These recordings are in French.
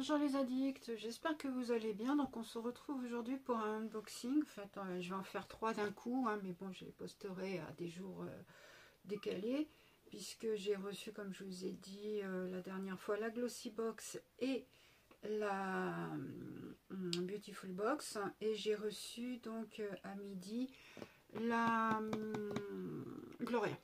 Bonjour les addicts, j'espère que vous allez bien. Donc on se retrouve aujourd'hui pour un unboxing. En fait, je vais en faire 3 d'un coup, hein, mais bon, je les posterai à des jours décalés, puisque j'ai reçu, comme je vous ai dit la dernière fois, la Glossy Box et la Beautiful Box. Et j'ai reçu donc à midi la Gloria.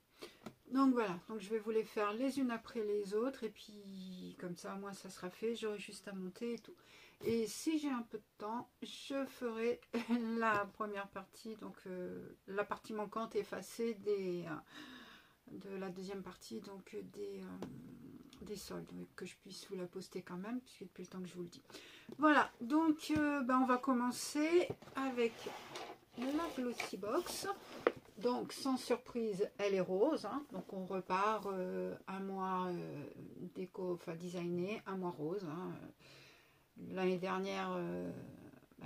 Donc voilà, donc je vais vous les faire les unes après les autres, et puis comme ça, moi, ça sera fait, j'aurai juste à monter et tout. Et si j'ai un peu de temps, je ferai la première partie, donc la partie manquante effacée de la deuxième partie, donc des soldes, que je puisse vous la poster quand même, puisque depuis le temps que je vous le dis. Voilà, donc on va commencer avec la Glossy Box. Donc, sans surprise, elle est rose. Hein. Donc, on repart un mois déco, enfin designé, un mois rose. Hein. L'année dernière,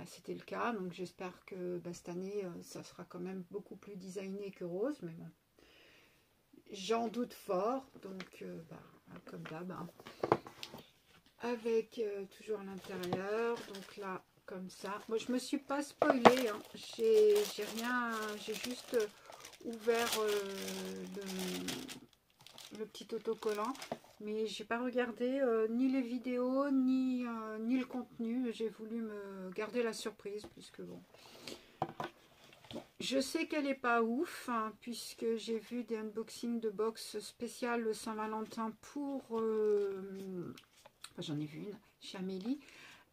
c'était le cas. Donc, j'espère que cette année, ça sera quand même beaucoup plus designé que rose. Mais bon, j'en doute fort. Donc, comme d'hab. Hein. Avec toujours à l'intérieur. Donc là, comme ça. Moi, je me suis pas spoilée. Hein. J'ai rien. J'ai juste ouvert le petit autocollant, mais j'ai pas regardé ni les vidéos ni le contenu. J'ai voulu me garder la surprise, puisque bon, je sais qu'elle est pas ouf, hein, puisque j'ai vu des unboxings de box spéciales le Saint-Valentin pour j'en ai vu une chez Amélie.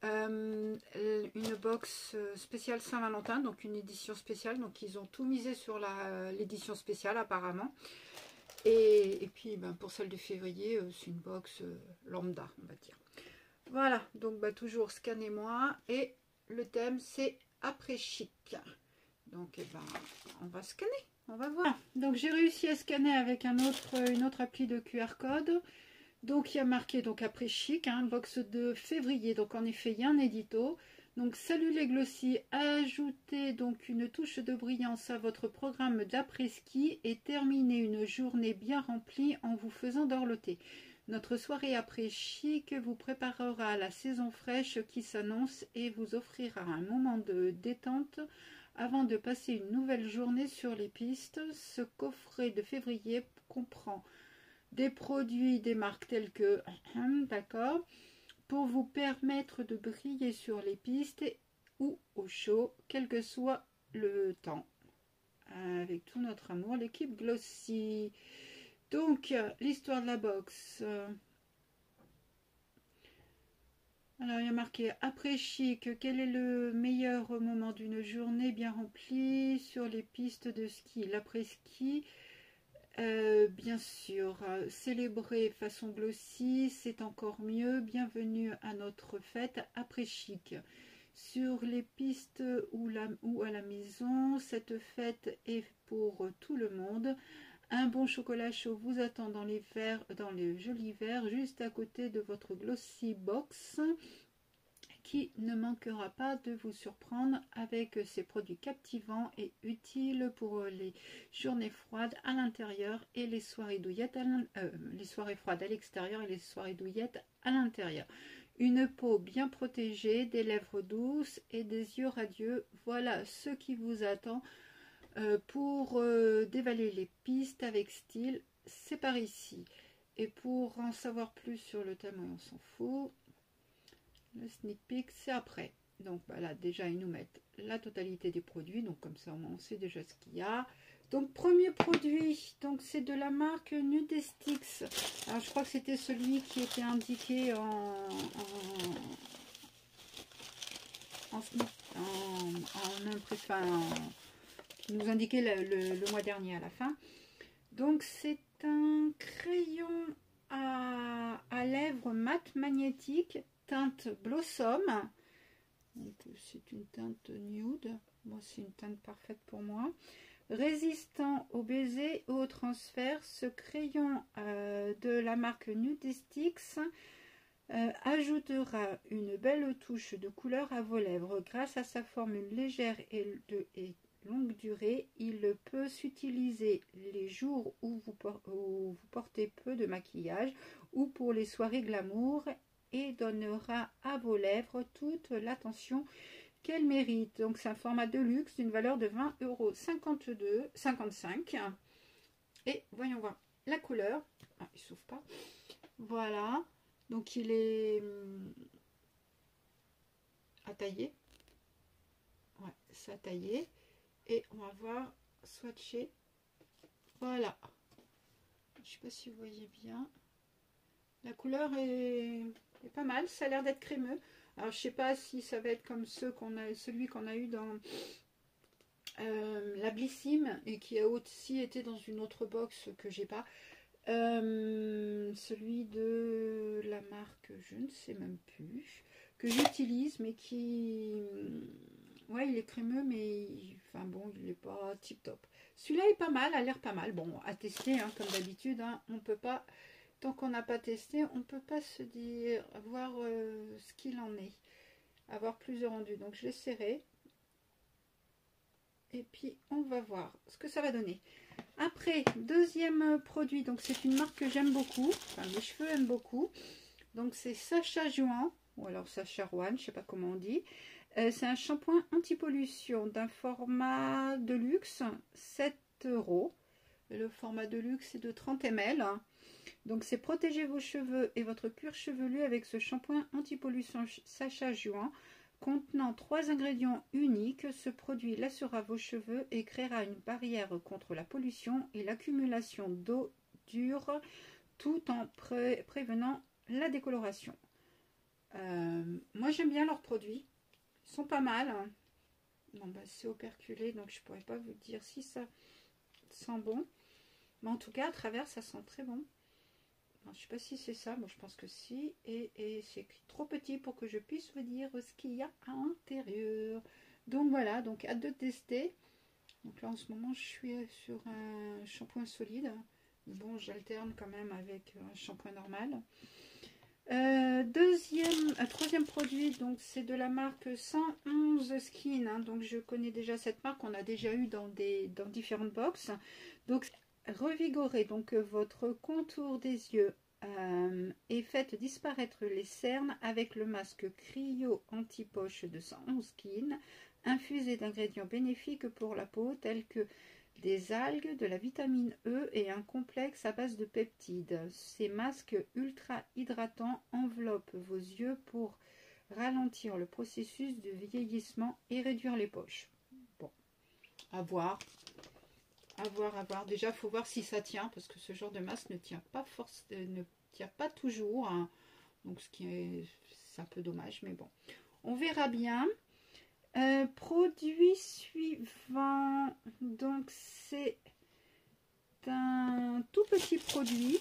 Une box spéciale Saint-Valentin, donc une édition spéciale, donc ils ont tout misé sur l'édition spéciale apparemment, et puis pour celle de février, c'est une box lambda, on va dire. Voilà, donc toujours scannez-moi, et le thème c'est après chic, donc on va scanner, on va voir. Donc j'ai réussi à scanner avec une autre appli de QR code. Donc il y a marqué donc après chic, hein, box de février, donc en effet il y a un édito. Donc salut les Glossy, ajoutez donc une touche de brillance à votre programme d'après-ski et terminez une journée bien remplie en vous faisant dorloter. Notre soirée après chic vous préparera à la saison fraîche qui s'annonce et vous offrira un moment de détente avant de passer une nouvelle journée sur les pistes. Ce coffret de février comprend des produits des marques telles que d'accord, pour vous permettre de briller sur les pistes ou au chaud, quel que soit le temps. Avec tout notre amour, l'équipe Glossy. Donc, l'histoire de la box. Alors, il y a marqué après chic, quel est le meilleur moment d'une journée bien remplie sur les pistes de ski? L'après-ski. Bien sûr, célébrer façon Glossy, c'est encore mieux. Bienvenue à notre fête après chic. Sur les pistes ou à la maison, cette fête est pour tout le monde. Un bon chocolat chaud vous attend dans les jolis verres, juste à côté de votre Glossy Box, qui ne manquera pas de vous surprendre avec ses produits captivants et utiles pour les journées froides à l'intérieur et les soirées douillettes les soirées froides à l'extérieur et les soirées douillettes à l'intérieur. Une peau bien protégée, des lèvres douces et des yeux radieux, voilà ce qui vous attend pour dévaler les pistes avec style, c'est par ici. Et pour en savoir plus sur le thème, on s'en fout. Le sneak peek, c'est après. Donc voilà, déjà ils nous mettent la totalité des produits, donc comme ça on sait déjà ce qu'il y a. Donc premier produit, donc c'est de la marque Nudestix. Alors je crois que c'était celui qui était indiqué qui nous indiquait le mois dernier à la fin. Donc c'est un crayon à lèvres mat magnétique teinte Blossom. C'est une teinte nude. Moi, c'est une teinte parfaite pour moi. Résistant au baiser et au transfert, ce crayon de la marque Nudestix ajoutera une belle touche de couleur à vos lèvres. Grâce à sa formule légère et longue durée, il peut s'utiliser les jours où vous portez peu de maquillage ou pour les soirées glamour et donnera à vos lèvres toute l'attention qu'elles méritent. Donc c'est un format de luxe d'une valeur de 20,55 €. Et voyons voir la couleur. Ah, il s'ouvre pas. Voilà. Donc il est à tailler. Ouais, c'est à tailler. Et on va voir swatcher. Voilà. Je sais pas si vous voyez bien. La couleur est pas mal. Ça a l'air d'être crémeux. Alors je sais pas si ça va être comme celui qu'on a eu dans la Blissim et qui a aussi été dans une autre box que j'ai pas. Celui de la marque, je ne sais même plus, que j'utilise, mais qui... Ouais, il est crémeux, mais enfin bon, il n'est pas tip top. Celui-là est pas mal, a l'air pas mal. Bon, à tester, hein, comme d'habitude, hein, on peut pas, tant qu'on n'a pas testé, on peut pas se dire, voir ce qu'il en est, avoir plus de rendu. Donc je l'essaierai. Et puis on va voir ce que ça va donner. Après, deuxième produit, donc c'est une marque que j'aime beaucoup, enfin mes cheveux aiment beaucoup. Donc c'est Sacha Juan, ou alors Sacha Juan, je sais pas comment on dit. C'est un shampoing anti-pollution d'un format de luxe, 7 €. Le format de luxe est de 30 ml. Donc c'est protéger vos cheveux et votre cuir chevelu avec ce shampoing anti-pollution Sacha Juan. Contenant 3 ingrédients uniques, ce produit lassera vos cheveux et créera une barrière contre la pollution et l'accumulation d'eau dure tout en prévenant la décoloration. Moi j'aime bien leurs produits, ils sont pas mal. Bon, bah, c'est operculé donc je pourrais pas vous dire si ça sent bon, mais en tout cas à travers ça sent très bon. Alors, je sais pas si c'est ça, bon, je pense que si, et c'est écrit trop petit pour que je puisse vous dire ce qu'il y a à l'intérieur. Donc voilà, donc hâte de tester. Donc là en ce moment je suis sur un shampoing solide. Bon, j'alterne quand même avec un shampoing normal. Troisième produit, donc c'est de la marque 111 Skin. Hein, donc je connais déjà cette marque, on a déjà eu dans différentes box. Donc revigorez donc votre contour des yeux et faites disparaître les cernes avec le masque Cryo anti-poche de 111 Skin, infusé d'ingrédients bénéfiques pour la peau tels que des algues, de la vitamine E et un complexe à base de peptides. Ces masques ultra hydratants enveloppent vos yeux pour ralentir le processus de vieillissement et réduire les poches. Bon, à voir. Déjà, il faut voir si ça tient, parce que ce genre de masque ne tient pas toujours. Hein. Donc, c'est un peu dommage, mais bon. On verra bien. Produit suivant. Donc, c'est un tout petit produit.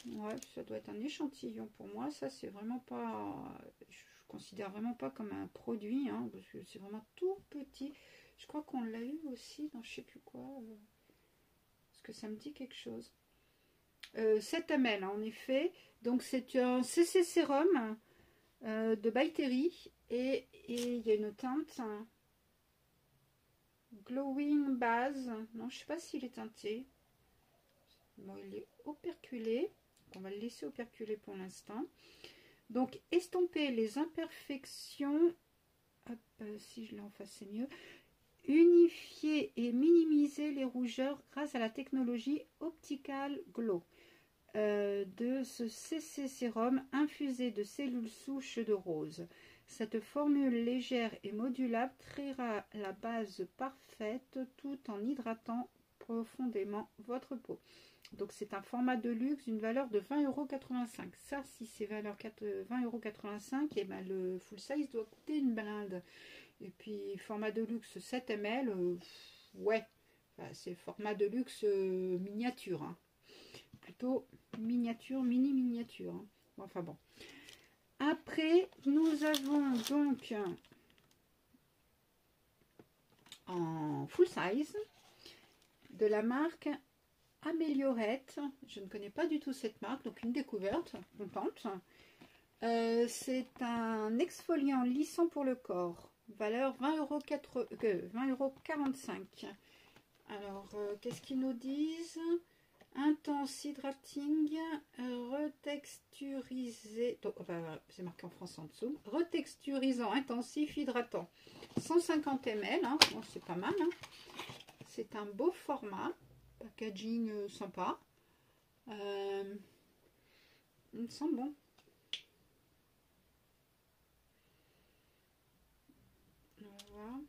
Ouais, ça doit être un échantillon pour moi. Ça, c'est vraiment pas... Je considère vraiment pas comme un produit, hein, parce que c'est vraiment tout petit. Je crois qu'on l'a eu aussi dans je sais plus quoi... que ça me dit quelque chose. 7 ml en effet. Donc c'est un CC sérum de By Terry et il y a une teinte glowing base. Non, je sais pas s'il est teinté. Bon, il est operculé. On va le laisser operculer pour l'instant. Donc estomper les imperfections. Hop, si je l'ai en face c'est mieux. Unifier et minimiser les rougeurs grâce à la technologie Optical Glow de ce CC sérum infusé de cellules souches de rose. Cette formule légère et modulable créera la base parfaite tout en hydratant profondément votre peau. Donc c'est un format de luxe d'une valeur de 20,85 €. Ça, si c'est valeur 20,85 €, et ben le full size doit coûter une blinde. Et puis format de luxe 7 ml, ouais, enfin, c'est format de luxe miniature, hein. Plutôt miniature, mini miniature. Hein. Enfin bon. Après, nous avons donc en full size de la marque Améliorette. Je ne connais pas du tout cette marque, donc une découverte, contente. C'est un exfoliant lissant pour le corps. Valeur 20,45 €. Alors, qu'est-ce qu'ils nous disent? Intense Hydrating, retexturisé, enfin, c'est marqué en français en dessous, retexturisant intensif hydratant, 150 ml, hein, bon, c'est pas mal, hein. C'est un beau format, packaging sympa, il me semble bon. Voilà.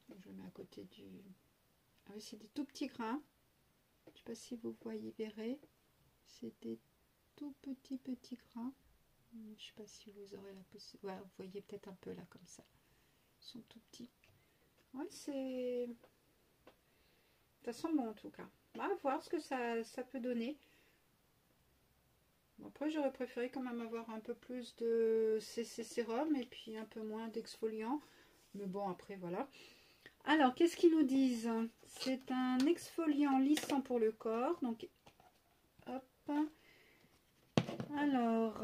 Je le mets à côté du... Ah oui, c'est des tout petits grains. Je ne sais pas si vous voyez, verrez. C'est des tout petits grains. Je ne sais pas si vous aurez la possibilité. Ouais, vous voyez peut-être un peu là comme ça. Ils sont tout petits. Ouais, c'est... Ça sent bon en tout cas. On va voir ce que ça peut donner. Bon, après, j'aurais préféré quand même avoir un peu plus de CC sérum et puis un peu moins d'exfoliant. Mais bon, après, voilà. Alors, qu'est-ce qu'ils nous disent? C'est un exfoliant lissant pour le corps. Donc, hop. Alors,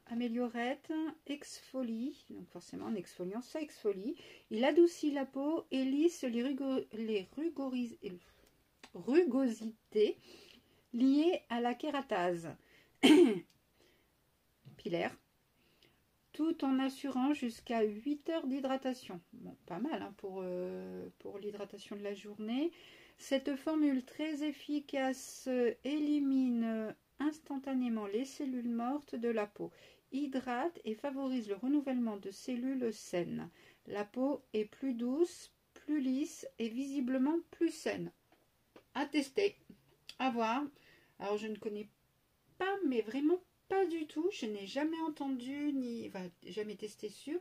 améliorette, exfolie. Donc, forcément, en exfoliant, ça exfolie. Il adoucit la peau et lisse les rugosités liées à la kératase pilaire, tout en assurant jusqu'à 8 heures d'hydratation. Bon, pas mal hein, pour l'hydratation de la journée. Cette formule très efficace élimine instantanément les cellules mortes de la peau, hydrate et favorise le renouvellement de cellules saines. La peau est plus douce, plus lisse et visiblement plus saine. À tester, à voir. Alors je ne connais pas, mais vraiment pas du tout. Je n'ai jamais entendu, ni enfin, jamais testé sûr,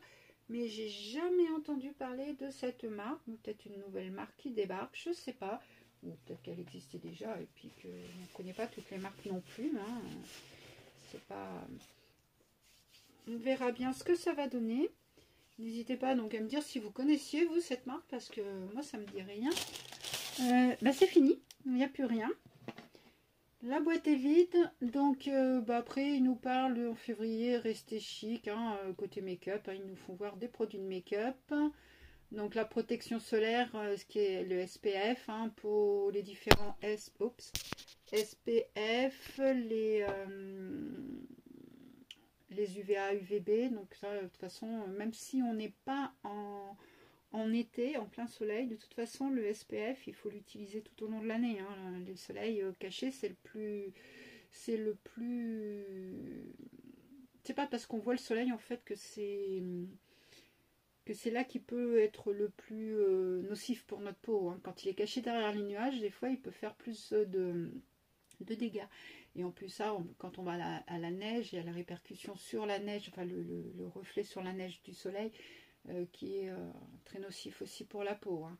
mais j'ai jamais entendu parler de cette marque. Peut-être une nouvelle marque qui débarque, je sais pas. Ou peut-être qu'elle existait déjà et puis qu'on ne connaît pas toutes les marques non plus. Hein. C'est pas... On verra bien ce que ça va donner. N'hésitez pas donc à me dire si vous connaissiez vous cette marque parce que moi ça me dit rien. C'est fini, il n'y a plus rien. La boîte est vide, donc après ils nous parlent en février, restez chic, hein, côté make-up, hein, ils nous font voir des produits de make-up. Donc la protection solaire, ce qui est le SPF, hein, pour les différents SPF, les UVA, UVB, donc ça de toute façon, même si on n'est pas en été, en plein soleil, de toute façon, le SPF, il faut l'utiliser tout au long de l'année. Hein. Le soleil caché, c'est le plus... C'est pas parce qu'on voit le soleil, en fait, que c'est là qui peut être le plus nocif pour notre peau. Hein. Quand il est caché derrière les nuages, des fois, il peut faire plus de dégâts. Et en plus, ça, quand on va à la neige, il y a la répercussion sur la neige, enfin, le reflet sur la neige du soleil, qui est très nocif aussi pour la peau. Hein.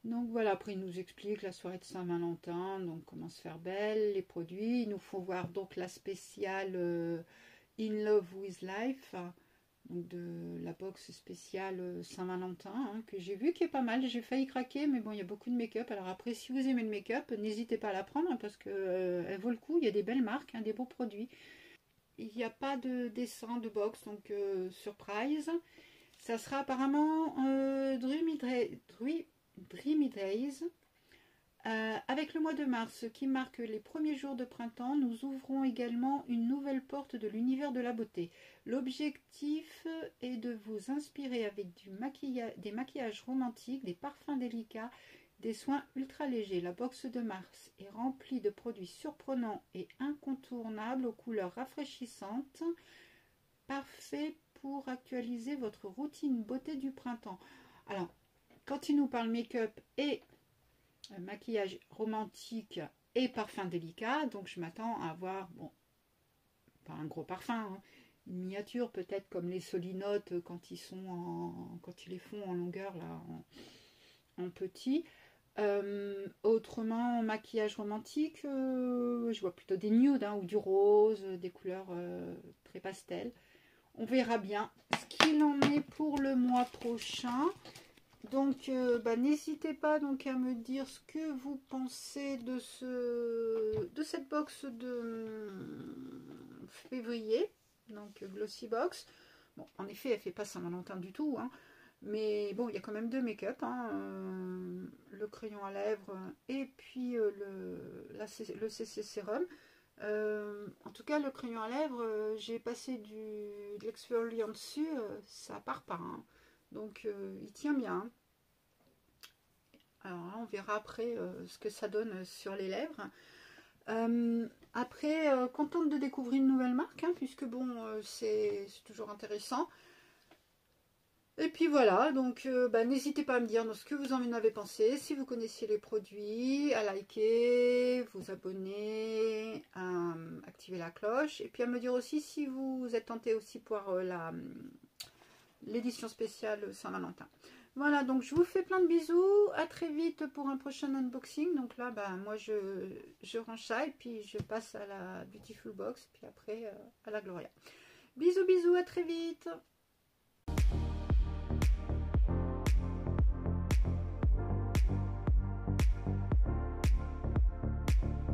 Donc voilà, après il nous explique la soirée de Saint-Valentin, donc comment se faire belle, les produits. Il nous faut voir donc la spéciale In Love with Life, donc de la box spéciale Saint-Valentin, hein, que j'ai vu qui est pas mal. J'ai failli craquer, mais bon, il y a beaucoup de make-up. Alors après, si vous aimez le make-up, n'hésitez pas à la prendre, hein, parce que elle vaut le coup. Il y a des belles marques, hein, des beaux produits. Il n'y a pas de dessin de box, donc surprise. Ça sera apparemment Dreamy Days. Avec le mois de mars qui marque les premiers jours de printemps, nous ouvrons également une nouvelle porte de l'univers de la beauté. L'objectif est de vous inspirer avec des maquillages romantiques, des parfums délicats, des soins ultra légers. La box de mars est remplie de produits surprenants et incontournables aux couleurs rafraîchissantes, parfait pour actualiser votre routine beauté du printemps. Alors, quand il nous parle make-up et maquillage romantique et parfum délicat, donc je m'attends à avoir, bon, pas un gros parfum, hein, une miniature peut-être comme les solinotes quand ils les font en longueur là, en petit. Autrement, maquillage romantique, je vois plutôt des nudes, hein, ou du rose, des couleurs très pastel. On verra bien ce qu'il en est pour le mois prochain. Donc, n'hésitez pas donc à me dire ce que vous pensez de cette box de février, donc Glossy Box. Bon, en effet, elle fait pas Saint-Valentin du tout, hein, Mais bon, il y a quand même deux make-up, hein, le crayon à lèvres et puis le CC Sérum. En tout cas, le crayon à lèvres, j'ai passé de l'exfoliant dessus, ça part pas. Hein. Donc, il tient bien. Alors là, on verra après ce que ça donne sur les lèvres. Après, contente de découvrir une nouvelle marque, hein, puisque bon, c'est toujours intéressant. Et puis voilà, donc n'hésitez pas à me dire ce que vous en avez pensé, si vous connaissiez les produits, à liker, vous abonner, à activer la cloche, et puis à me dire aussi si vous êtes tenté aussi pour l'édition spéciale Saint-Valentin. Voilà, donc je vous fais plein de bisous, à très vite pour un prochain unboxing. Donc là, moi je range ça et puis je passe à la Beautiful Box, puis après à la Gloria. Bisous, bisous, à très vite.